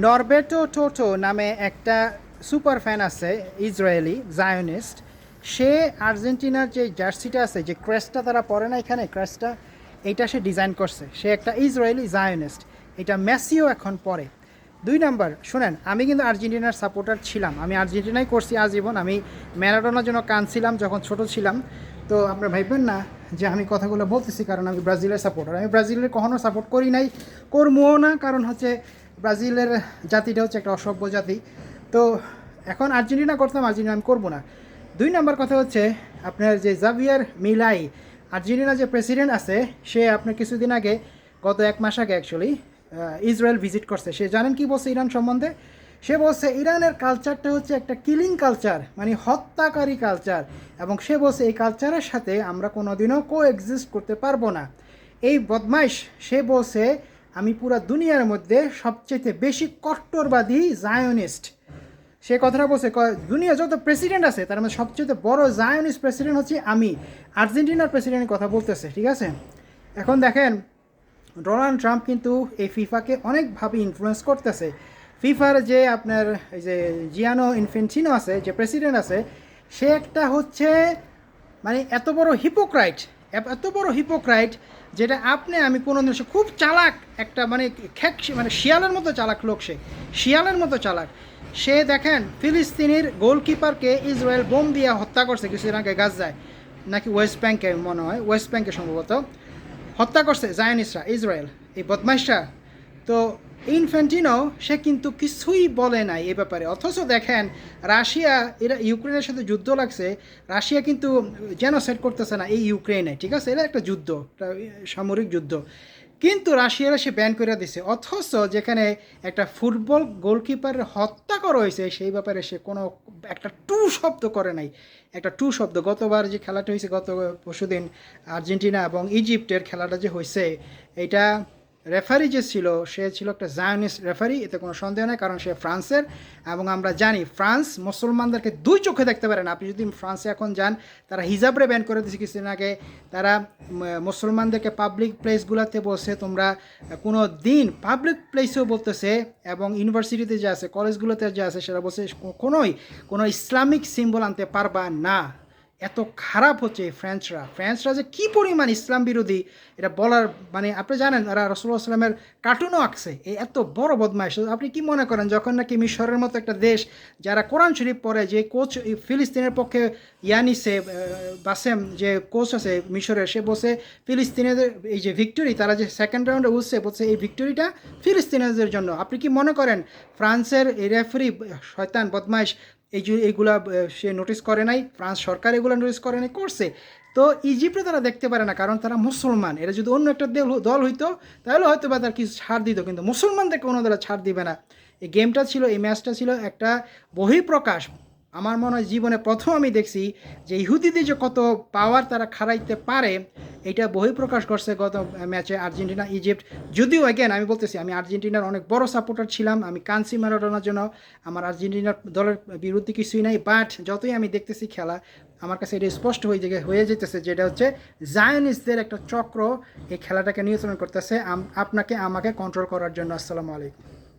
নরবেটো টোটো নামে একটা super fan আছে, ইসরায়েলি জায়নিস্ট। সে আর্জেন্টিনার যে জার্সিটা আছে, যে ক্রেস্টটা তারা পরে না এখানে ক্রেস্টটা, এইটা সে ডিজাইন করছে। সে একটা ইসরায়েলি জায়নিস্ট। এটা মেসিও এখন পরে। 2 নাম্বার, শুনেন, আমি কিন্তু আর্জেন্টিনার সাপোর্টার ছিলাম, আমি আর্জেন্টিনাই করছি আজীবন। আমি ম্যারাডোনার জন্য কাঁদছিলাম যখন ছোট ছিলাম। তো আপনারা ভাববেন না যে আমি কথাগুলো বলতেছি কারণ আমি ব্রাজিলের সাপোর্টার। আমি ব্রাজিলের কখনো সাপোর্ট করি নাই, করবও না, কারণ হচ্ছে ব্রাজিলের জাতিটা হচ্ছে একটা অসভ্য জাতি। তো এখন আর্জেন্টিনা করতাম, আর্জেন্টিনা আমি করবো না। 2 নাম্বার কথা হচ্ছে আপনার যে জাভিয়ার মিলাই, আর্জেন্টিনা যে প্রেসিডেন্ট আছে, সে আপনার কিছুদিন আগে, গত 1 মাস আগে অ্যাকচুয়ালি ইসরায়েল ভিজিট করছে। সে জানেন কি বলছে ইরান সম্বন্ধে? সে বলছে ইরানের কালচারটা হচ্ছে একটা কিলিং কালচার, মানে হত্যাকারী কালচার, এবং সে বলছে এই কালচারের সাথে আমরা কোনোদিনও এক্সিস্ট করতে পারবো না। এই বদমাইশ সে বলছে আমি পুরো দুনিয়ার মধ্যে সবচেয়ে বেশি কট্টরবাদী জায়নিস্ট। সে কথাটা বলছে, দুনিয়া যত প্রেসিডেন্ট আছে তার মধ্যে সবচেয়ে বড় জায়নিস্ট প্রেসিডেন্ট হচ্ছে আমি। আর্জেন্টিনার প্রেসিডেন্টের কথা বলতেছে, ঠিক আছে? এখন দেখেন, ডোনাল্ড ট্রাম্প কিন্তু এই ফিফাকে অনেকভাবে ইনফ্লুয়েন্স করতেছে। ফিফার যে আপনার এই যে জিয়ানো ইনফেন্টিনো আছে, যে প্রেসিডেন্ট আছে, সে একটা হচ্ছে মানে এত বড় হিপোক্রাইট, এত বড় হিপোক্রাইট, যেটা আপনি আমি কোনো দিন, সে খুব চালাক একটা মানে মানে শিয়ালের মতো চালাক লোক, সে শিয়ালের মতো চালাক। সে দেখেন ফিলিস্তিনির গোলকিপারকে ইসরায়েল বোম দিয়ে হত্যা করছে কিছুদিন আগে গাজায়, নাকি ওয়েস্ট ব্যাঙ্কে, মনে হয় ওয়েস্ট ব্যাঙ্কে সম্ভবত হত্যা করছে জায়নিস্টরা, ইসরায়েল, এই বদমাইশরা। তো ইনফ্যান্টিনো সে কিন্তু কিছুই বলে নাই এ ব্যাপারে। অথচ দেখেন রাশিয়া, এরা ইউক্রেনের সাথে যুদ্ধ লাগছে, রাশিয়া কিন্তু জেনোসাইড করতেছে না এই ইউক্রেনে, ঠিক আছে? এটা একটা যুদ্ধ, একটা সামরিক যুদ্ধ, কিন্তু রাশিয়ারা সে ব্যান করে দিছে। অথচ যেখানে একটা ফুটবল গোলকিপারের হত্যা করা হয়েছে সেই ব্যাপারে সে কোনো একটা টু শব্দ করে নাই, একটা টু শব্দ। গতবার যে খেলাটা হয়েছে, গত পরশুদিন আর্জেন্টিনা এবং ইজিপ্টের খেলাটা যে হয়েছে, এটা রেফারি যে ছিল সে ছিল একটা জায়নিস্ট রেফারি, এতে কোনো সন্দেহ নেই, কারণ সে ফ্রান্সের। এবং আমরা জানি ফ্রান্স মুসলমানদেরকে 2 চোখে দেখতে পারে না। আপনি যদি ফ্রান্সে এখন যান, তারা হিজাবরে ব্যান করে দিয়েছে কিছুদিন আগে। তারা মুসলমানদেরকে পাবলিক প্লেসগুলোতে বসে তোমরা কোনো দিন, পাবলিক প্লেসেও বলতেছে, এবং ইউনিভার্সিটিতে যে আছে, কলেজগুলোতে যে আছে, সেটা বলছে কোনো ইসলামিক সিম্বল আনতে পারবা না। এত খারাপ হচ্ছে ফ্রেঞ্চরা যে কী পরিমাণ ইসলাম বিরোধী, এটা বলার মানে আপনি জানেন, এরা রাসূলুল্লাহ সাল্লামের কার্টুনও আঁকছে। এই এত বড় বদমাইশ। আপনি কি মনে করেন যখন নাকি মিশরের মতো একটা দেশ, যারা কোরআন শরীফ পড়ে, যে কোচ ফিলিস্তিনের পক্ষে ইয়ানিসে বাসেম যে কোচ আছে মিশরের, সে বসে ফিলিস্তিনের এই যে ভিক্টোরি, তারা যে সেকেন্ড রাউন্ডে বলছে এই ভিক্টোরিটা ফিলিস্তিনিদের জন্য। আপনি কি মনে করেন ফ্রান্সের এই রেফারি শয়তান বদমাইশ এইগুলা সে নোটিস করে নাই? ফ্রান্স সরকার এগুলো নোটিস করে নাই, করছে। তো ইজিপ্টে তারা দেখতে পারে না, কারণ তারা মুসলমান। এরা যদি অন্য একটা দল হইতো তাহলে হয়তো বা তার কিছু ছাড় দিত, কিন্তু মুসলমানদেরকে কোনো তারা ছাড় দিবে না। এই গেমটা ছিল, এই ম্যাচটা ছিল একটা বহিঃপ্রকাশ। আমার মনে হয় জীবনে প্রথম আমি দেখছি যে ইহুদিদের যে কত পাওয়ার তারা খাড়াইতে পারে, এটা বহিঃপ্রকাশ করছে গত ম্যাচে আর্জেন্টিনা ইজিপ্ট। যদিও অ্যাগেন আমি বলতেছি, আমি আর্জেন্টিনার অনেক বড় সাপোর্টার ছিলাম, আমি কানসি ম্যারাডোনার জন্য, আমার আর্জেন্টিনার দলের বিরুদ্ধে কিছুই নাই। বাট যতই আমি দেখতেছি খেলা, আমার কাছে এটা স্পষ্ট হয়ে যেতেছে যেটা হচ্ছে জায়নিস্টদের একটা চক্র এই খেলাটাকে নিয়ন্ত্রণ করতেছে, আপনাকে আমাকে কন্ট্রোল করার জন্য। আসসালামু আলাইকুম।